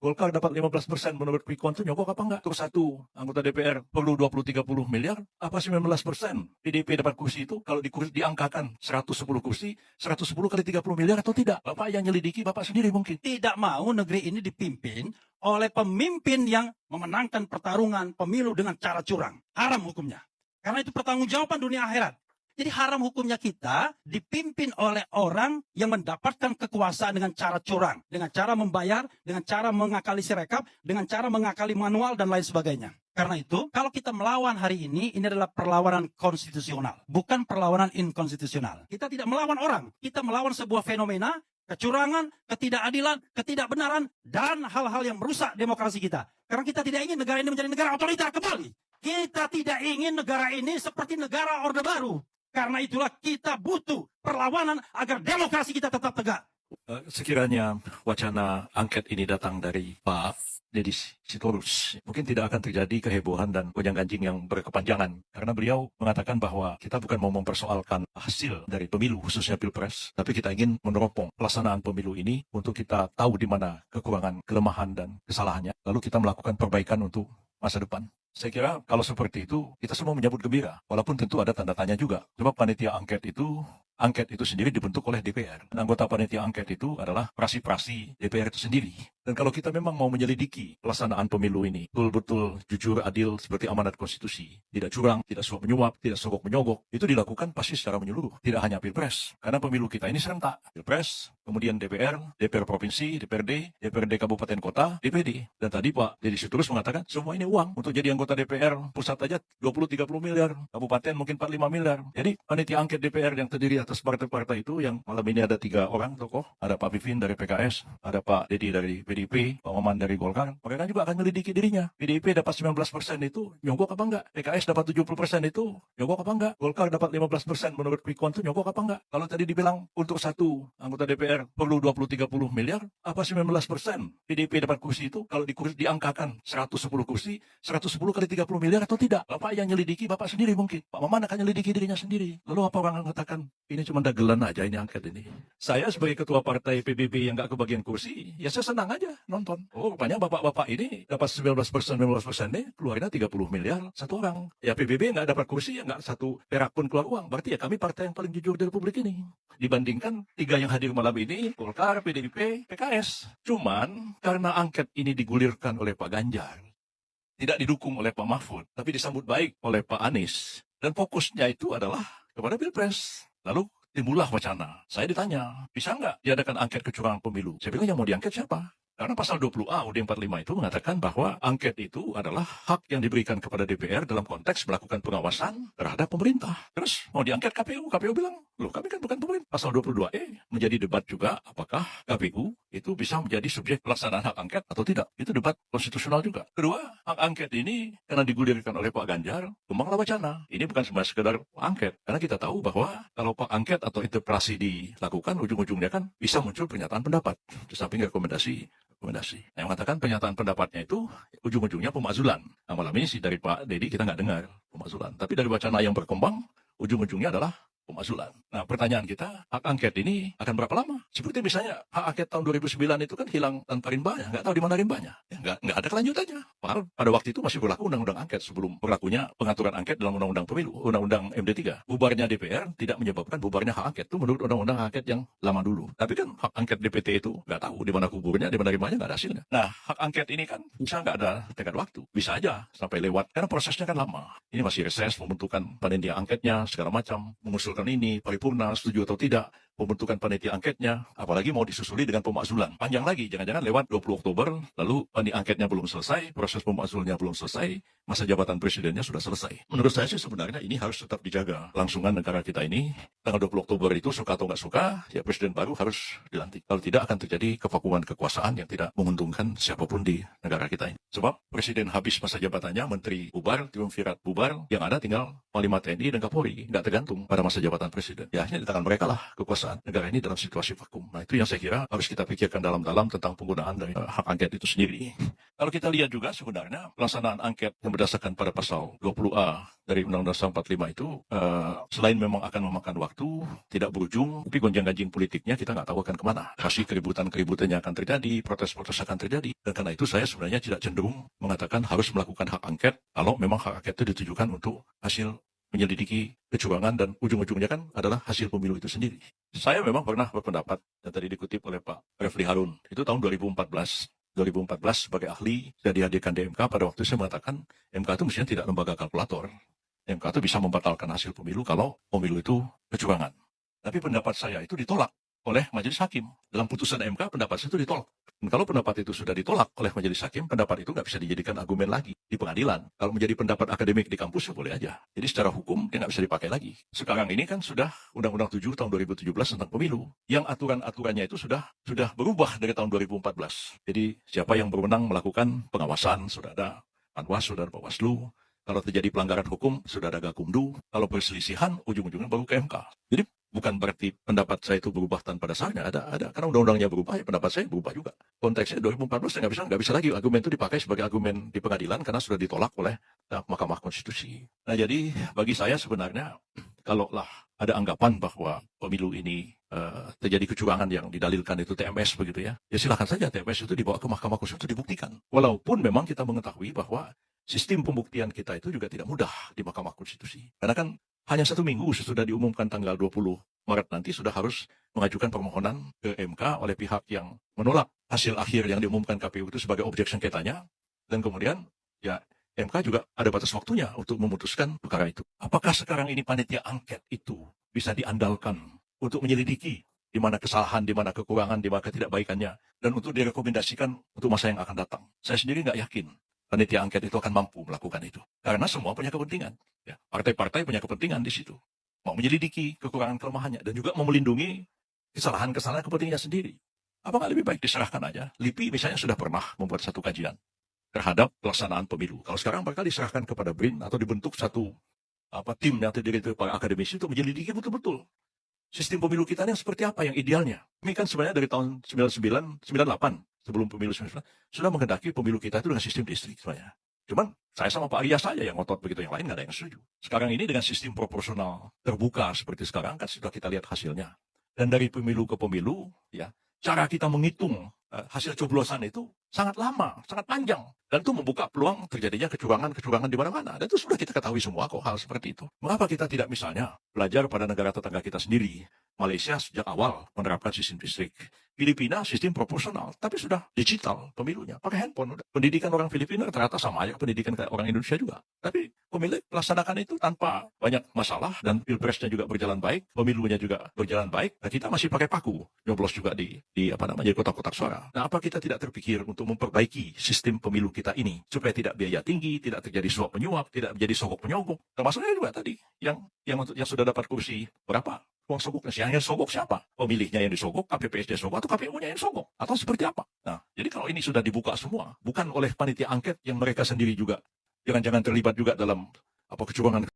Golkar dapat 15% menurut quick count itu nyogok apa enggak? Terus satu anggota DPR perlu 20-30 miliar, apa 19%? PDIP dapat kursi itu kalau diangkakan 110 kursi, 110 kali 30 miliar atau tidak? Bapak yang nyelidiki, Bapak sendiri mungkin. Tidak mau negeri ini dipimpin oleh pemimpin yang memenangkan pertarungan pemilu dengan cara curang. Haram hukumnya. Karena itu pertanggungjawaban dunia akhirat. Jadi haram hukumnya kita dipimpin oleh orang yang mendapatkan kekuasaan dengan cara curang. Dengan cara membayar, dengan cara mengakali sirekap, dengan cara mengakali manual dan lain sebagainya. Karena itu, kalau kita melawan hari ini adalah perlawanan konstitusional. Bukan perlawanan inkonstitusional. Kita tidak melawan orang. Kita melawan sebuah fenomena, kecurangan, ketidakadilan, ketidakbenaran, dan hal-hal yang merusak demokrasi kita. Karena kita tidak ingin negara ini menjadi negara otoriter kembali. Kita tidak ingin negara ini seperti negara Orde Baru. Karena itulah kita butuh perlawanan agar demokrasi kita tetap tegak. Sekiranya wacana angket ini datang dari Pak Deddy Sitorus, mungkin tidak akan terjadi kehebohan dan gonjang-ganjing yang berkepanjangan. Karena beliau mengatakan bahwa kita bukan mau mempersoalkan hasil dari pemilu, khususnya Pilpres, tapi kita ingin meneropong pelaksanaan pemilu ini untuk kita tahu di mana kekurangan, kelemahan, dan kesalahannya. Lalu kita melakukan perbaikan untuk masa depan. Saya kira kalau seperti itu, kita semua menyambut gembira. Walaupun tentu ada tanda tanya juga. Sebab panitia angket itu sendiri dibentuk oleh DPR. Dan anggota panitia angket itu adalah prasi-prasi DPR itu sendiri. Dan kalau kita memang mau menyelidiki pelaksanaan pemilu ini, betul-betul jujur, adil, seperti amanat konstitusi, tidak curang, tidak suap menyuap, tidak sogok menyogok, itu dilakukan pasti secara menyeluruh. Tidak hanya Pilpres. Karena pemilu kita ini serentak. Pilpres, kemudian DPR, DPR Provinsi, DPRD, DPRD Kabupaten Kota, DPD. Dan tadi Pak Deddy Sitorus mengatakan, semua ini uang untuk jadi anggota DPR pusat aja 20-30 miliar, kabupaten mungkin 45 miliar. Jadi panitia angket DPR yang terdiri atas partai-partai itu, yang malam ini ada 3 orang tokoh, ada Pak Vivin dari PKS, ada Pak Deddy dari PDIP, Pak Maman dari Golkar, mereka juga akan menyelidiki dirinya. PDIP dapat 19% itu nyogok apa enggak? PKS dapat 70% itu nyogok apa enggak? Golkar dapat 15% menurut quick count itu nyogok apa enggak? Kalau tadi dibilang untuk satu anggota DPR perlu 20-30 miliar, apa 19%? PDIP dapat kursi itu kalau diangkakan 110 kursi, 110 kali 30 miliar atau tidak? Bapak yang nyelidiki, Bapak sendiri mungkin. Pak Maman akan nyelidiki dirinya sendiri. Lalu apa orang mengatakan, ini cuma dagelan aja ini angket ini. Saya sebagai ketua partai PBB yang gak kebagian kursi, ya saya senang aja nonton. Oh, rupanya bapak-bapak ini dapat 19% nih, keluarnya 30 miliar satu orang. Ya PBB nggak dapat kursi, ya nggak satu perak pun keluar uang. Berarti ya kami partai yang paling jujur di Republik ini. Dibandingkan 3 yang hadir malam ini, Golkar, PDIP, PKS. Cuman karena angket ini digulirkan oleh Pak Ganjar, tidak didukung oleh Pak Mahfud, tapi disambut baik oleh Pak Anies. Dan fokusnya itu adalah kepada Pilpres. Lalu timbullah wacana. Saya ditanya, bisa nggak diadakan angket kecurangan pemilu? Saya bilang yang mau diangket siapa? Karena pasal 20A UUD 45 itu mengatakan bahwa angket itu adalah hak yang diberikan kepada DPR dalam konteks melakukan pengawasan terhadap pemerintah. Terus mau diangket KPU, KPU bilang, loh kami kan bukan pemerintah. Pasal 22E menjadi debat juga apakah KPU itu bisa menjadi subjek pelaksanaan hak angket atau tidak. Itu debat konstitusional juga. Kedua, hak angket ini karena digulirkan oleh Pak Ganjar, kembanglah wacana. Ini bukan cuma sekedar angket. Karena kita tahu bahwa kalau Pak angket atau interpelasi dilakukan, ujung-ujungnya kan bisa muncul pernyataan pendapat. Di samping rekomendasi. Yang mengatakan pernyataan pendapatnya itu ujung-ujungnya pemakzulan. Nah, malam ini sih dari Pak Deddy kita nggak dengar pemakzulan. Tapi dari wacana yang berkembang, ujung-ujungnya adalah pemakzulan. Nah, pertanyaan kita, hak angket ini akan berapa lama? Seperti misalnya hak angket tahun 2009 itu kan hilang tanpa rimbanya, nggak tahu di mana rimbanya. Ya, nggak ada kelanjutannya. Padahal pada waktu itu masih berlaku undang-undang angket sebelum berlakunya pengaturan angket dalam undang-undang pemilu, undang-undang MD3. Bubarnya DPR tidak menyebabkan bubarnya hak angket itu menurut undang-undang angket yang lama dulu. Tapi kan hak angket DPT itu nggak tahu di mana kuburnya, di mana rimbanya, nggak ada hasilnya. Nah, hak angket ini kan bisa nggak ada tenggat waktu, bisa aja sampai lewat karena prosesnya kan lama. Ini masih reses, pembentukan panitia angketnya segala macam, mengusulkan ini paripurna setuju atau tidak, pembentukan panitia angketnya, apalagi mau disusuli dengan pemakzulan. Panjang lagi, jangan-jangan lewat 20 Oktober, lalu panitia angketnya belum selesai, proses pemakzulnya belum selesai, masa jabatan presidennya sudah selesai. Menurut saya sih sebenarnya ini harus tetap dijaga. Langsungan negara kita ini, tanggal 20 Oktober itu suka atau nggak suka, ya presiden baru harus dilantik. Kalau tidak akan terjadi kevakuman kekuasaan yang tidak menguntungkan siapapun di negara kita ini. Sebab presiden habis masa jabatannya, menteri bubar, triumvirat bubar, yang ada tinggal Panglima TNI dan Kapolri, nggak tergantung pada masa jabatan presiden. Ya akhirnya di tangan mereka lah kekuasaan negara ini dalam situasi vakum. Nah itu yang saya kira harus kita pikirkan dalam-dalam tentang penggunaan dari hak angket itu sendiri. Kalau kita lihat juga sebenarnya pelaksanaan angket yang berdasarkan pada pasal 20A dari Undang-Undang Dasar 45 itu selain memang akan memakan waktu, tidak berujung, tapi gonjang-ganjing politiknya kita nggak tahu akan kemana. Pasti keributan-keributannya akan terjadi, protes-protes akan terjadi. Dan karena itu saya sebenarnya tidak cenderung mengatakan harus melakukan hak angket kalau memang hak angket itu ditujukan untuk hasil menyelidiki kecurangan dan ujung-ujungnya kan adalah hasil pemilu itu sendiri. Saya memang pernah berpendapat, yang tadi dikutip oleh Pak Refli Harun, itu tahun 2014 sebagai ahli saya dihadirkan di MK pada waktu saya mengatakan MK itu mestinya tidak lembaga kalkulator. MK itu bisa membatalkan hasil pemilu kalau pemilu itu kecurangan. Tapi pendapat saya itu ditolak oleh majelis hakim. Dalam putusan MK pendapat saya itu ditolak. Dan kalau pendapat itu sudah ditolak oleh majelis hakim, pendapat itu nggak bisa dijadikan argumen lagi di pengadilan. Kalau menjadi pendapat akademik di kampus ya boleh aja. Jadi secara hukum dia nggak bisa dipakai lagi. Sekarang ini kan sudah Undang-Undang 7 tahun 2017 tentang pemilu. Yang aturan-aturannya itu sudah berubah dari tahun 2014. Jadi siapa yang berwenang melakukan pengawasan, sudah ada Panwas, sudah ada Bawaslu. Kalau terjadi pelanggaran hukum, sudah ada Gakumdu. Kalau perselisihan, ujung-ujungnya baru ke MK. Jadi bukan berarti pendapat saya itu berubah tanpa dasarnya. Ada. Karena undang-undangnya berubah, ya pendapat saya berubah juga. Konteksnya 2014 nggak bisa lagi argumen itu dipakai sebagai argumen di pengadilan karena sudah ditolak oleh Mahkamah Konstitusi. Nah jadi bagi saya sebenarnya kalaulah ada anggapan bahwa pemilu ini terjadi kecurangan yang didalilkan itu TMS begitu ya silakan saja TMS itu dibawa ke Mahkamah Konstitusi dibuktikan. Walaupun memang kita mengetahui bahwa sistem pembuktian kita itu juga tidak mudah di Mahkamah Konstitusi. Karena kan hanya 1 minggu sesudah diumumkan tanggal 20 Maret nanti sudah harus mengajukan permohonan ke MK oleh pihak yang menolak hasil akhir yang diumumkan KPU itu sebagai objek sengketanya. Dan kemudian ya MK juga ada batas waktunya untuk memutuskan perkara itu. Apakah sekarang ini panitia angket itu bisa diandalkan untuk menyelidiki di mana kesalahan, di mana kekurangan, di mana ketidakbaikannya, dan untuk direkomendasikan untuk masa yang akan datang? Saya sendiri nggak yakin panitia angket itu akan mampu melakukan itu. Karena semua punya kepentingan. Ya, partai-partai punya kepentingan di situ. Mau menyelidiki kekurangan kelemahannya dan juga mau melindungi kesalahan-kesalahan kepentingannya sendiri. Apakah lebih baik diserahkan aja? LIPI misalnya sudah pernah membuat satu kajian terhadap pelaksanaan pemilu. Kalau sekarang mereka diserahkan kepada BRIN atau dibentuk satu tim yang terdiri dari para akademisi untuk menyelidiki betul-betul sistem pemilu kita ini seperti apa yang idealnya. Ini kan sebenarnya dari tahun 98 sebelum pemilu 99 sudah menghendaki pemilu kita itu dengan sistem distrik sebenarnya. Cuman saya sama Pak Arya saja yang ngotot begitu, yang lain nggak ada yang setuju. Sekarang ini dengan sistem proporsional terbuka seperti sekarang kan sudah kita lihat hasilnya. Dan dari pemilu ke pemilu, ya cara kita menghitung hasil coblosan itu sangat lama, sangat panjang. Dan itu membuka peluang terjadinya kecurangan-kecurangan di mana-mana. Dan itu sudah kita ketahui semua kok hal seperti itu. Mengapa kita tidak misalnya belajar pada negara tetangga kita sendiri? Malaysia sejak awal menerapkan sistem distrik. Filipina sistem proporsional, tapi sudah digital pemilunya, pakai handphone. Pendidikan orang Filipina ternyata sama aja pendidikan kayak orang Indonesia juga. Tapi pemilik melaksanakan itu tanpa banyak masalah dan pilpresnya juga berjalan baik, pemilunya juga berjalan baik. Nah, kita masih pakai paku, nyoblos juga di kotak-kotak suara. Nah, apa kita tidak terpikir untuk memperbaiki sistem pemilu kita ini supaya tidak biaya tinggi, tidak terjadi suap menyuap, tidak menjadi sogok menyogok. Termasuknya juga tadi yang sudah dapat kursi berapa? Uang sogoknya, yang sogok siapa? Pemilihnya yang disogok, KPPS-nya sogok, atau KPU-nya yang sogok? Atau seperti apa? Nah, jadi kalau ini sudah dibuka semua, bukan oleh panitia angket yang mereka sendiri juga, jangan-jangan terlibat juga dalam kecurangan